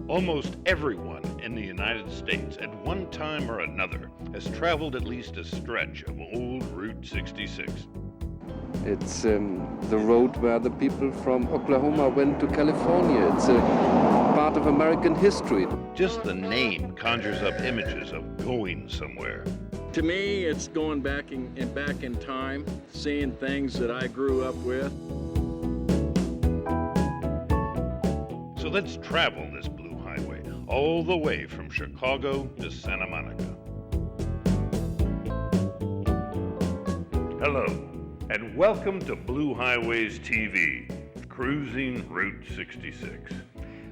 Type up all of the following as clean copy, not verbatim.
Almost everyone in the United States at one time or another has traveled at least a stretch of old Route 66. It's the road where the people from Oklahoma went to California. It's a part of American history. Just the name conjures up images of going somewhere. To me, it's going back in time, seeing things that I grew up with. So let's travel this Blue Highway all the way from Chicago to Santa Monica. Hello, and welcome to Blue Highways TV, Cruising Route 66.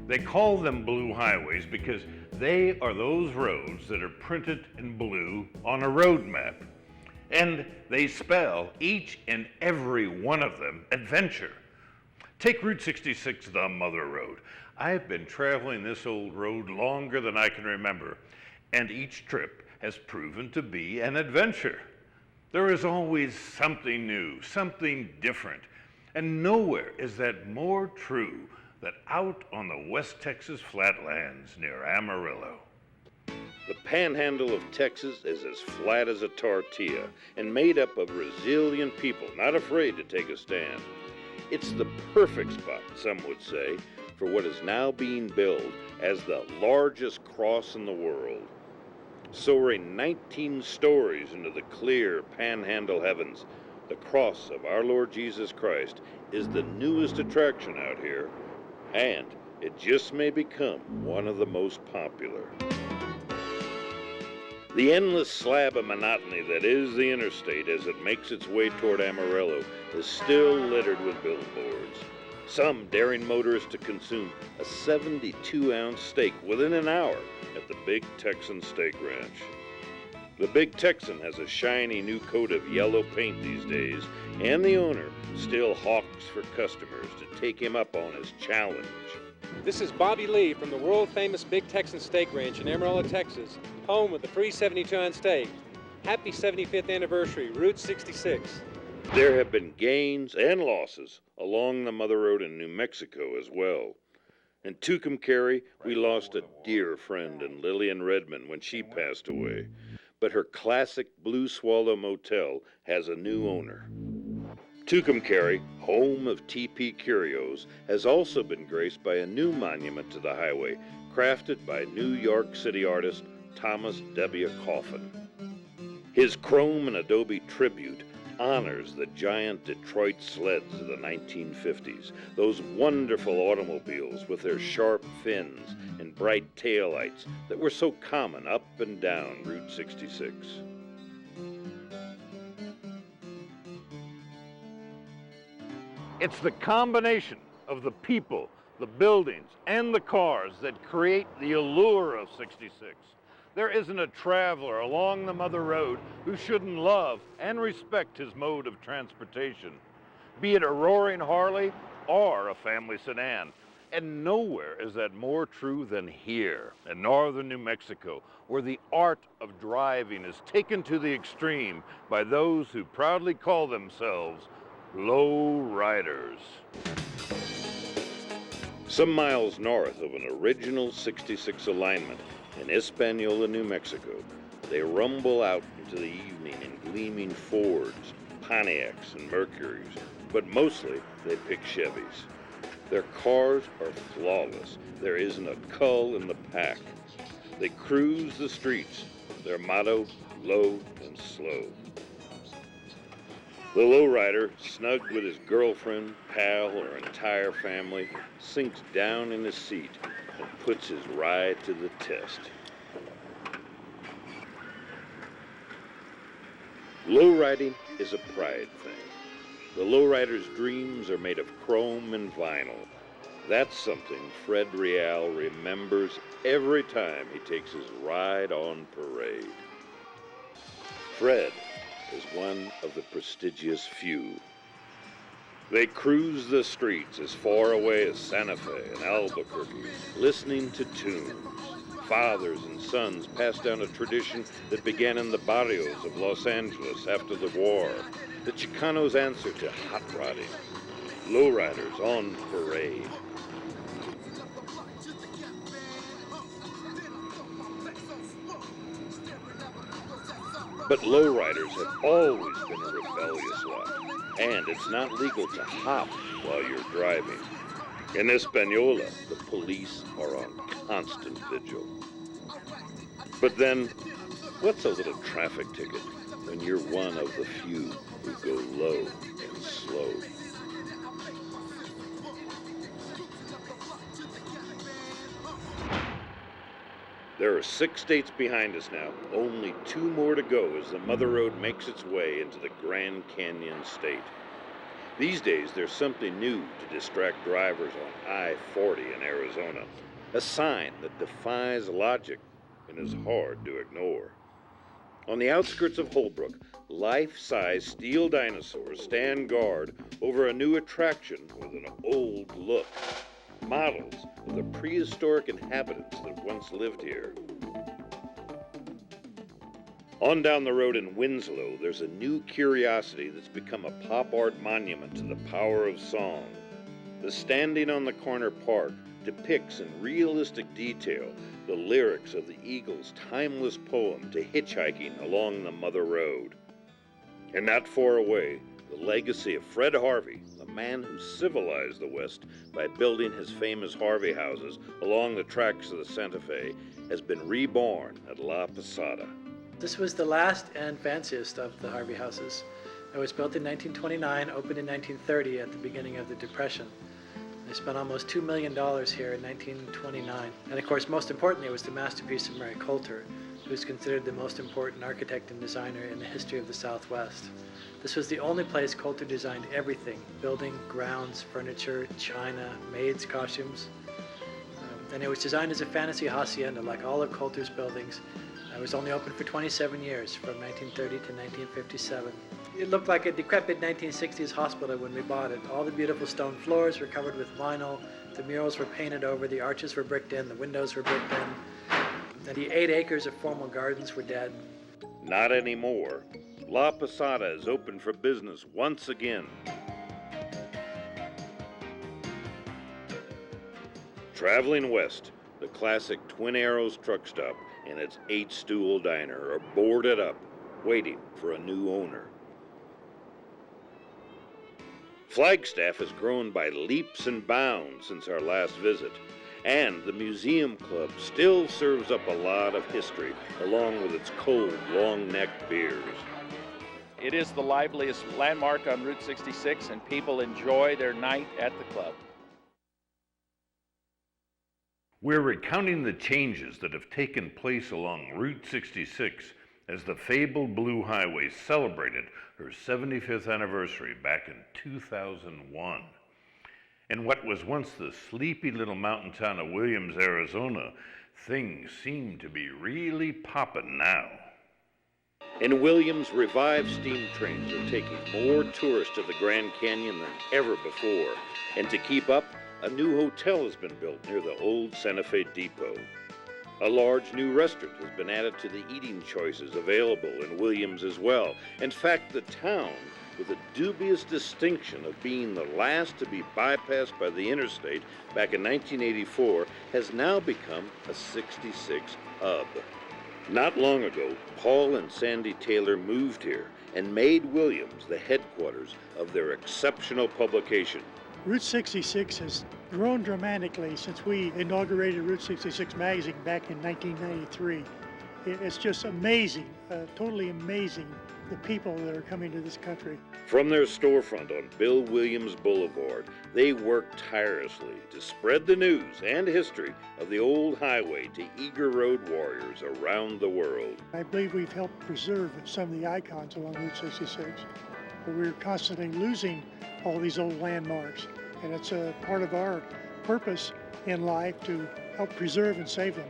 They call them Blue Highways because they are those roads that are printed in blue on a road map. And they spell each and every one of them adventure. Take Route 66, the Mother Road. I've been traveling this old road longer than I can remember, and each trip has proven to be an adventure. There is always something new, something different, and nowhere is that more true than out on the West Texas flatlands near Amarillo. The panhandle of Texas is as flat as a tortilla and made up of resilient people not afraid to take a stand. It's the perfect spot, some would say, for what is now being billed as the largest cross in the world. Soaring 19 stories into the clear panhandle heavens, the cross of our Lord Jesus Christ is the newest attraction out here, and it just may become one of the most popular. The endless slab of monotony that is the interstate as it makes its way toward Amarillo is still littered with billboards. Some daring motorists to consume a 72-ounce steak within an hour at the Big Texan Steak Ranch. The Big Texan has a shiny new coat of yellow paint these days, and the owner still hawks for customers to take him up on his challenge. This is Bobby Lee from the world-famous Big Texan Steak Ranch in Amarillo, Texas, home of the free 72-ounce steak. Happy 75th anniversary, Route 66. There have been gains and losses along the Mother Road in New Mexico as well. In Tucumcari, we lost a dear friend in Lillian Redmond when she passed away, but her classic Blue Swallow Motel has a new owner. Tucumcari, home of TP Curios, has also been graced by a new monument to the highway, crafted by New York City artist Thomas W. Coffin. His chrome and adobe tribute honors the giant Detroit sleds of the 1950s, those wonderful automobiles with their sharp fins and bright taillights that were so common up and down Route 66. It's the combination of the people, the buildings, and the cars that create the allure of 66. There isn't a traveler along the Mother Road who shouldn't love and respect his mode of transportation, be it a roaring Harley or a family sedan. And nowhere is that more true than here in northern New Mexico, where the art of driving is taken to the extreme by those who proudly call themselves Lowriders. Some miles north of an original 66 alignment in Hispaniola, New Mexico, they rumble out into the evening in gleaming Fords, Pontiacs, and Mercuries, but mostly they pick Chevys. Their cars are flawless. There isn't a cull in the pack. They cruise the streets, their motto, low and slow. The lowrider, snugged with his girlfriend, pal, or entire family, sinks down in his seat and puts his ride to the test. Lowriding is a pride thing. The lowrider's dreams are made of chrome and vinyl. That's something Fred Real remembers every time he takes his ride on parade. Fred is one of the prestigious few. They cruise the streets as far away as Santa Fe and Albuquerque, listening to tunes. Fathers and sons passed down a tradition that began in the barrios of Los Angeles after the war, the Chicanos' answer to hot rodding. Lowriders on parade. But lowriders have always been a rebellious lot, and it's not legal to hop while you're driving. In Espanola, the police are on constant vigil. But then, what's a little traffic ticket when you're one of the few who go low and slow? There are 6 states behind us now, only 2 more to go as the Mother Road makes its way into the Grand Canyon State. These days, there's something new to distract drivers on I-40 in Arizona, a sign that defies logic and is hard to ignore. On the outskirts of Holbrook, life-size steel dinosaurs stand guard over a new attraction with an old look. Models of the prehistoric inhabitants that once lived here. On down the road in Winslow, there's a new curiosity that's become a pop art monument to the power of song. The Standing on the Corner Park depicts in realistic detail the lyrics of the Eagles' timeless poem to hitchhiking along the Mother Road. And not far away, the legacy of Fred Harvey, the man who civilized the West by building his famous Harvey houses along the tracks of the Santa Fe, has been reborn at La Posada. This was the last and fanciest of the Harvey houses. It was built in 1929, opened in 1930 at the beginning of the Depression. They spent almost $2 million here in 1929. And of course, most importantly, it was the masterpiece of Mary Coulter, who is considered the most important architect and designer in the history of the Southwest. This was the only place Coulter designed everything: building, grounds, furniture, china, maids' costumes. And it was designed as a fantasy hacienda like all of Coulter's buildings. It was only open for 27 years, from 1930 to 1957. It looked like a decrepit 1960s hospital when we bought it. All the beautiful stone floors were covered with vinyl, the murals were painted over, the arches were bricked in, the windows were bricked in, and the 8 acres of formal gardens were dead. Not anymore. La Posada is open for business once again. Traveling west, the classic Twin Arrows truck stop and its 8-stool diner are boarded up, waiting for a new owner. Flagstaff has grown by leaps and bounds since our last visit, and the Museum Club still serves up a lot of history along with its cold, long-necked beers. It is the liveliest landmark on Route 66, and people enjoy their night at the club. We're recounting the changes that have taken place along Route 66 as the fabled Blue Highway celebrated her 75th anniversary back in 2001. In what was once the sleepy little mountain town of Williams, Arizona, things seem to be really poppin' now. In Williams, revived steam trains are taking more tourists to the Grand Canyon than ever before, and to keep up, a new hotel has been built near the old Santa Fe Depot. A large new restaurant has been added to the eating choices available in Williams as well. In fact, the town, with a dubious distinction of being the last to be bypassed by the interstate back in 1984, has now become a 66 hub. Not long ago, Paul and Sandy Taylor moved here and made Williams the headquarters of their exceptional publication. Route 66 has grown dramatically since we inaugurated Route 66 magazine back in 1993. It's just amazing, totally amazing, the people that are coming to this country. From their storefront on Bill Williams Boulevard, they work tirelessly to spread the news and history of the old highway to eager road warriors around the world. I believe we've helped preserve some of the icons along Route 66, but we're constantly losing all these old landmarks, and it's a part of our purpose in life to help preserve and save them.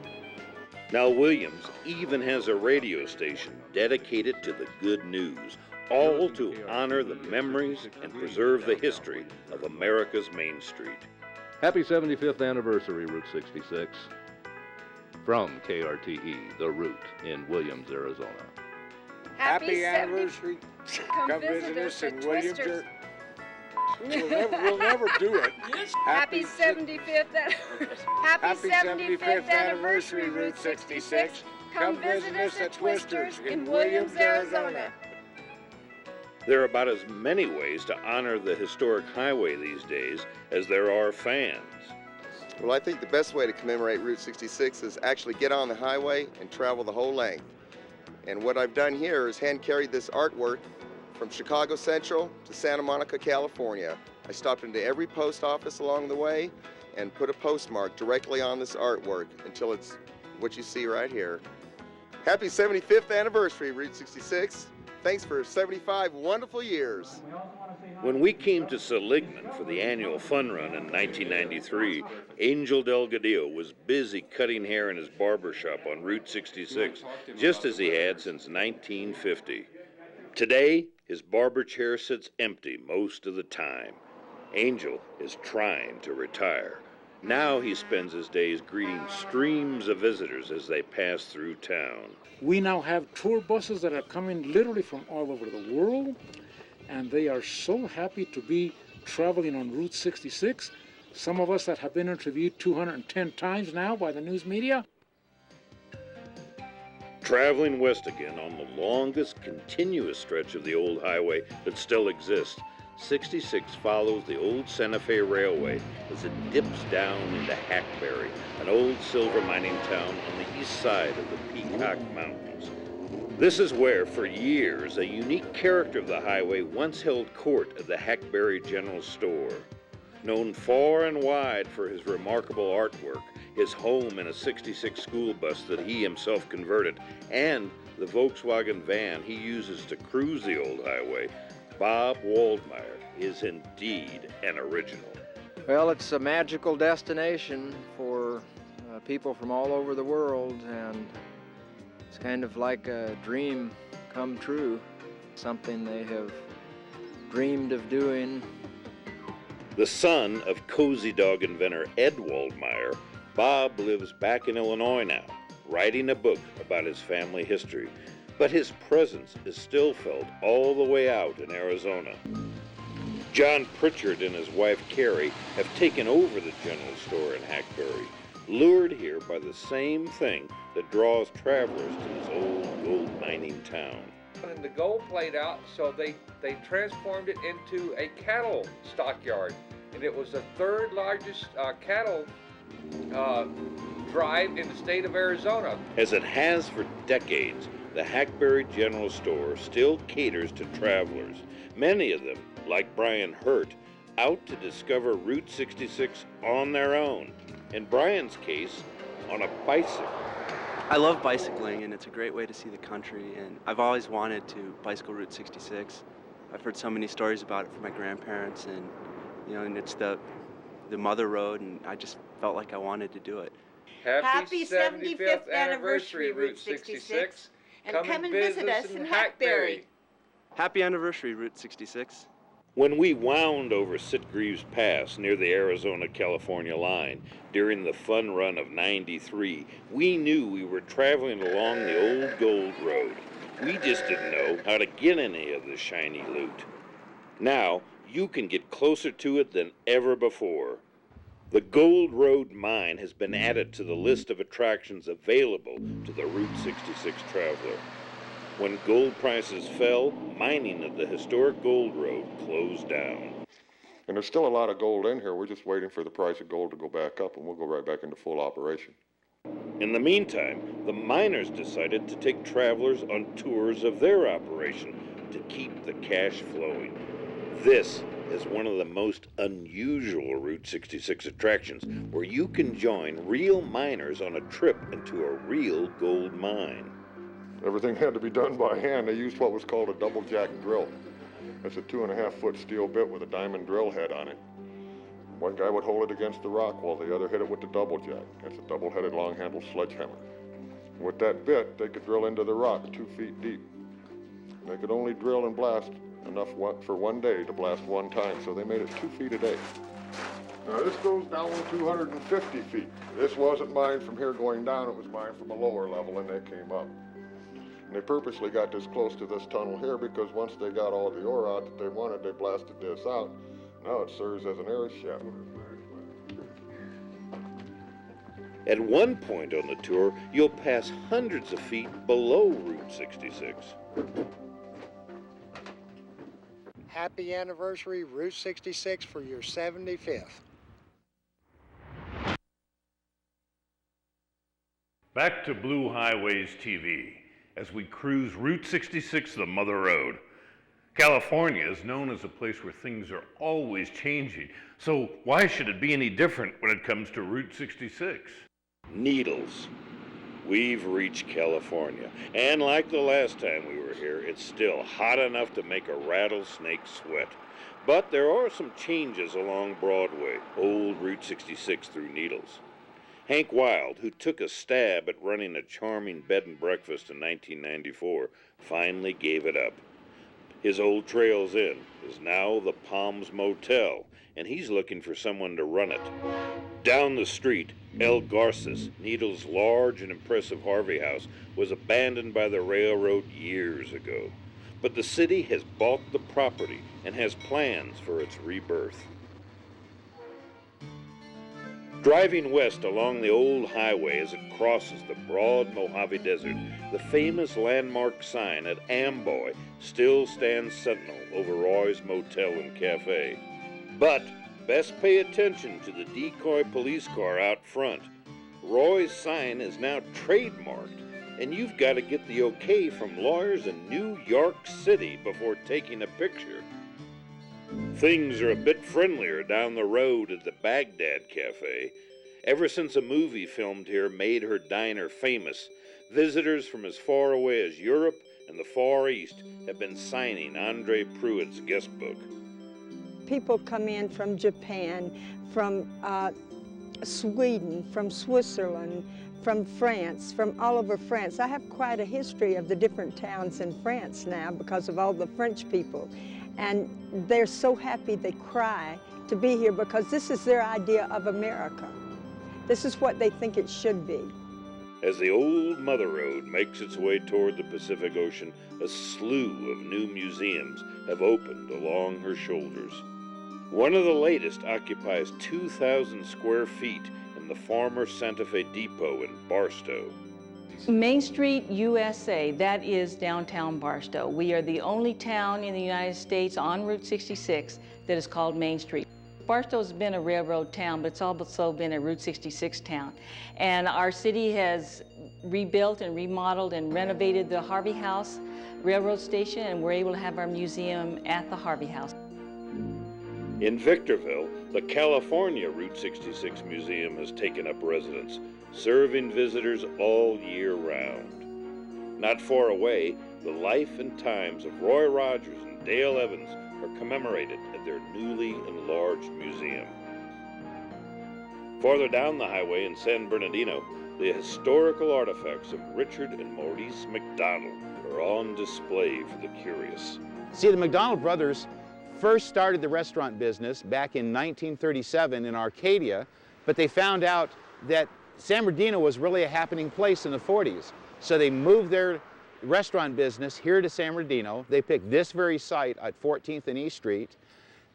Now Williams even has a radio station dedicated to the good news, all to honor the memories and preserve the history of America's Main Street. Happy 75th anniversary, Route 66. From KRTE, The Route in Williams, Arizona. Happy anniversary. Come visit us in Williams. We'll never do it. Happy 75th anniversary. Happy 75th anniversary, Route 66. Come visit us at Twister's in Williams, Arizona. There are about as many ways to honor the historic highway these days as there are fans. Well, I think the best way to commemorate Route 66 is actually get on the highway and travel the whole length. And what I've done here is hand-carried this artwork from Chicago Central to Santa Monica, California. I stopped into every post office along the way and put a postmark directly on this artwork until it's what you see right here. Happy 75th anniversary, Route 66. Thanks for 75 wonderful years. When we came to Seligman for the annual fun run in 1993, Angel Delgadillo was busy cutting hair in his barber shop on Route 66, just as he had since 1950. Today, his barber chair sits empty most of the time. Angel is trying to retire. Now he spends his days greeting streams of visitors as they pass through town. We now have tour buses that are coming literally from all over the world, and they are so happy to be traveling on Route 66. Some of us that have been interviewed 210 times now by the news media. Traveling west again on the longest continuous stretch of the old highway that still exists, 66 follows the old Santa Fe Railway as it dips down into Hackberry, an old silver mining town on the east side of the Peacock Mountains. This is where, for years, a unique character of the highway once held court at the Hackberry General Store. Known far and wide for his remarkable artwork, his home in a 66 school bus that he himself converted, and the Volkswagen van he uses to cruise the old highway, Bob Waldmeyer is indeed an original. Well, it's a magical destination for people from all over the world, and it's kind of like a dream come true, something they have dreamed of doing. The son of cozy dog inventor Ed Waldmeyer, Bob lives back in Illinois now, writing a book about his family history. But his presence is still felt all the way out in Arizona. John Pritchard and his wife Carrie have taken over the general store in Hackberry, lured here by the same thing that draws travelers to this old gold mining town. And the gold played out, so they transformed it into a cattle stockyard. And it was the third largest cattle drive in the state of Arizona. As it has for decades, the Hackberry General Store still caters to travelers, many of them, like Brian Hurt, out to discover Route 66 on their own. In Brian's case, on a bicycle. I love bicycling, and it's a great way to see the country, and I've always wanted to bicycle Route 66. I've heard so many stories about it from my grandparents, and and it's the mother road, and I just felt like I wanted to do it. Happy 75th anniversary, Route 66. Come and visit us in Hackberry. Happy anniversary, Route 66. When we wound over Sitgreaves Pass near the Arizona-California line during the fun run of '93, we knew we were traveling along the old gold road. We just didn't know how to get any of the shiny loot. Now, you can get closer to it than ever before. The Gold Road Mine has been added to the list of attractions available to the Route 66 traveler. When gold prices fell, mining of the historic Gold Road closed down. And there's still a lot of gold in here. We're just waiting for the price of gold to go back up, and we'll go right back into full operation. In the meantime, the miners decided to take travelers on tours of their operation to keep the cash flowing. This is one of the most unusual Route 66 attractions, where you can join real miners on a trip into a real gold mine. Everything had to be done by hand. They used what was called a double jack drill. That's a 2.5-foot steel bit with a diamond drill head on it. One guy would hold it against the rock while the other hit it with the double jack. That's a double-headed long-handled sledgehammer. With that bit, they could drill into the rock 2 feet deep. They could only drill and blast enough for one day to blast one time, so they made it 2 feet a day. Now this goes down 250 feet. This wasn't mined from here going down, it was mined from a lower level, and they came up. And they purposely got this close to this tunnel here because once they got all the ore out that they wanted, they blasted this out. Now it serves as an air shaft. At one point on the tour, you'll pass hundreds of feet below Route 66. Happy anniversary, Route 66, for your 75th. Back to Blue Highways TV as we cruise Route 66, the Mother Road. California is known as a place where things are always changing, so why should it be any different when it comes to Route 66? Needles. We've reached California, and like the last time we were here, it's still hot enough to make a rattlesnake sweat. But there are some changes along Broadway, old Route 66 through Needles. Hank Wild, who took a stab at running a charming bed and breakfast in 1994, finally gave it up. His old Trails Inn is now the Palms Motel, and he's looking for someone to run it. Down the street, El Garces, Needles' large and impressive Harvey house, was abandoned by the railroad years ago. But the city has bought the property and has plans for its rebirth. Driving west along the old highway as it crosses the broad Mojave Desert, the famous landmark sign at Amboy still stands sentinel over Roy's Motel and Cafe. But best pay attention to the decoy police car out front. Roy's sign is now trademarked, and you've got to get the okay from lawyers in New York City before taking a picture. Things are a bit friendlier down the road at the Baghdad Cafe. Ever since a movie filmed here made her diner famous, visitors from as far away as Europe and the Far East have been signing Andre Pruitt's guest book. People come in from Japan, from Sweden, from Switzerland, from France, from all over France. I have quite a history of the different towns in France now because of all the French people. And they're so happy they cry to be here because this is their idea of America. This is what they think it should be. As the old Mother Road makes its way toward the Pacific Ocean, a slew of new museums have opened along her shoulders. One of the latest occupies 2,000 square feet in the former Santa Fe Depot in Barstow. Main Street, USA, that is downtown Barstow. We are the only town in the United States on Route 66 that is called Main Street. Barstow's been a railroad town, but it's also been a Route 66 town. And our city has rebuilt and remodeled and renovated the Harvey House railroad station, and we're able to have our museum at the Harvey House. In Victorville, the California Route 66 Museum has taken up residence, serving visitors all year round. Not far away, the life and times of Roy Rogers and Dale Evans are commemorated at their newly enlarged museum. Farther down the highway in San Bernardino, the historical artifacts of Richard and Maurice McDonald are on display for the curious. See, the McDonald brothers first started the restaurant business back in 1937 in Arcadia, but they found out that San Bernardino was really a happening place in the 40s. So they moved their restaurant business here to San Bernardino. They picked this very site at 14th and East Street.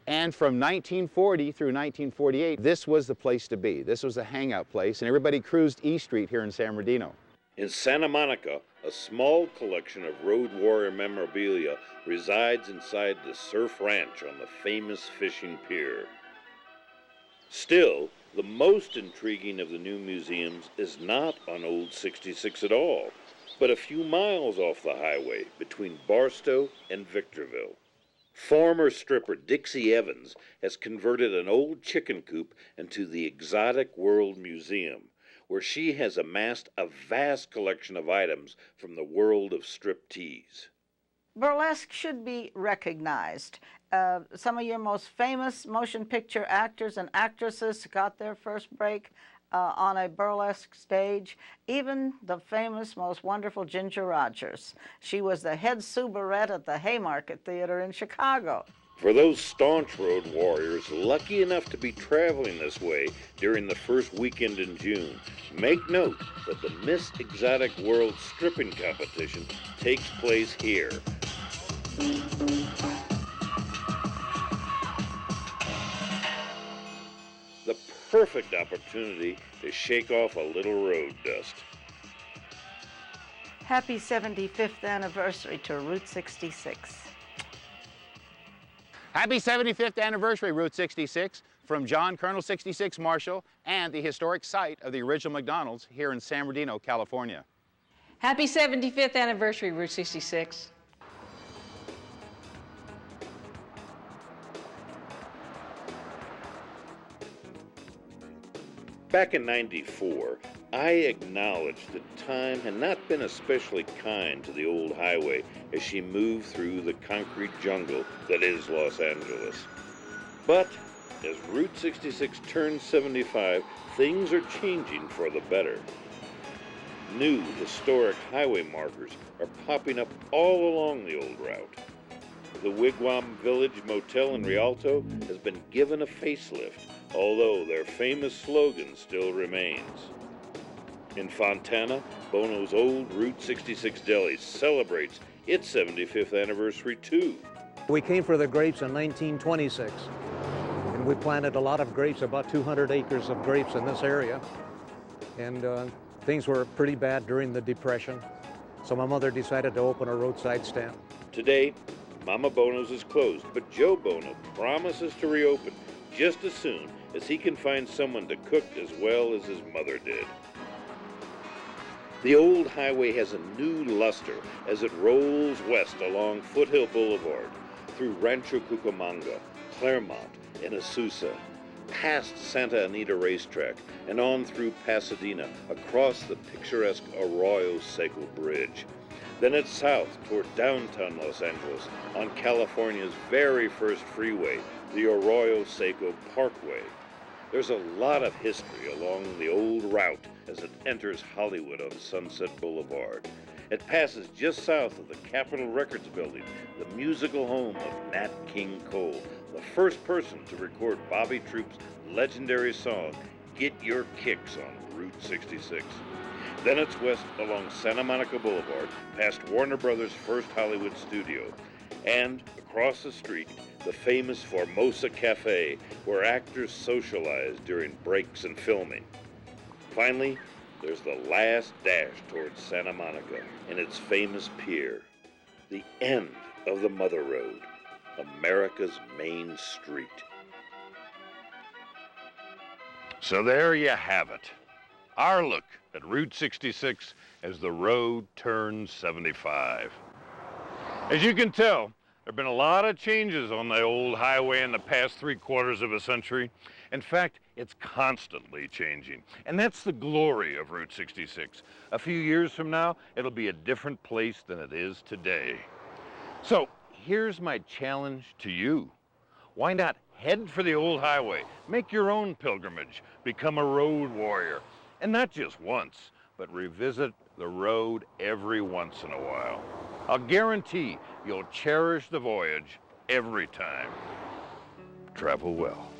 And from 1940 through 1948, this was the place to be. This was a hangout place, and everybody cruised East Street here in San Bernardino. In Santa Monica, a small collection of Road Warrior memorabilia resides inside the Surf Ranch on the famous fishing pier. Still, the most intriguing of the new museums is not on Old 66 at all, but a few miles off the highway between Barstow and Victorville. Former stripper Dixie Evans has converted an old chicken coop into the Exotic World Museum, where she has amassed a vast collection of items from the world of striptease. Burlesque should be recognized. Some of your most famous motion picture actors and actresses got their first break on a burlesque stage. Even the famous, most wonderful Ginger Rogers. She was the head soubrette at the Haymarket Theater in Chicago. For those staunch road warriors lucky enough to be traveling this way during the first weekend in June, make note that the Miss Exotic World Stripping Competition takes place here. The perfect opportunity to shake off a little road dust. Happy 75th anniversary to Route 66. Happy 75th anniversary, Route 66, from John Colonel 66 Marshall and the historic site of the original McDonald's here in San Bernardino, California. Happy 75th anniversary, Route 66. Back in '94, I acknowledged that time had not been especially kind to the old highway as she moved through the concrete jungle that is Los Angeles. But as Route 66 turns 75, things are changing for the better. New historic highway markers are popping up all along the old route. The Wigwam Village Motel in Rialto has been given a facelift, although their famous slogan still remains. In Fontana, Bono's old Route 66 deli celebrates its 75th anniversary too. We came for the grapes in 1926, and we planted a lot of grapes, about 200 acres of grapes in this area. And things were pretty bad during the Depression, so my mother decided to open a roadside stand. Today, Mama Bono's is closed, but Joe Bono promises to reopen just as soon as he can find someone to cook as well as his mother did. The old highway has a new luster as it rolls west along Foothill Boulevard, through Rancho Cucamonga, Claremont, and Azusa, past Santa Anita Racetrack, and on through Pasadena, across the picturesque Arroyo Seco Bridge. Then it's south toward downtown Los Angeles on California's very first freeway, the Arroyo Seco Parkway. There's a lot of history along the old route as it enters Hollywood on Sunset Boulevard. It passes just south of the Capitol Records building, the musical home of Nat King Cole, the first person to record Bobby Troupe's legendary song, Get Your Kicks on Route 66. Then it's west along Santa Monica Boulevard, past Warner Brothers' first Hollywood studio, and across the street, the famous Formosa Cafe, where actors socialize during breaks and filming. Finally, there's the last dash towards Santa Monica and its famous pier, the end of the Mother Road, America's main street. So there you have it, our look at Route 66 as the road turns 75. As you can tell, there have been a lot of changes on the old highway in the past 3/4 of a century. In fact, it's constantly changing. And that's the glory of Route 66. A few years from now, it'll be a different place than it is today. So here's my challenge to you. Why not head for the old highway, make your own pilgrimage, become a road warrior, and not just once, but revisit the road every once in a while. I'll guarantee you'll cherish the voyage every time. Travel well.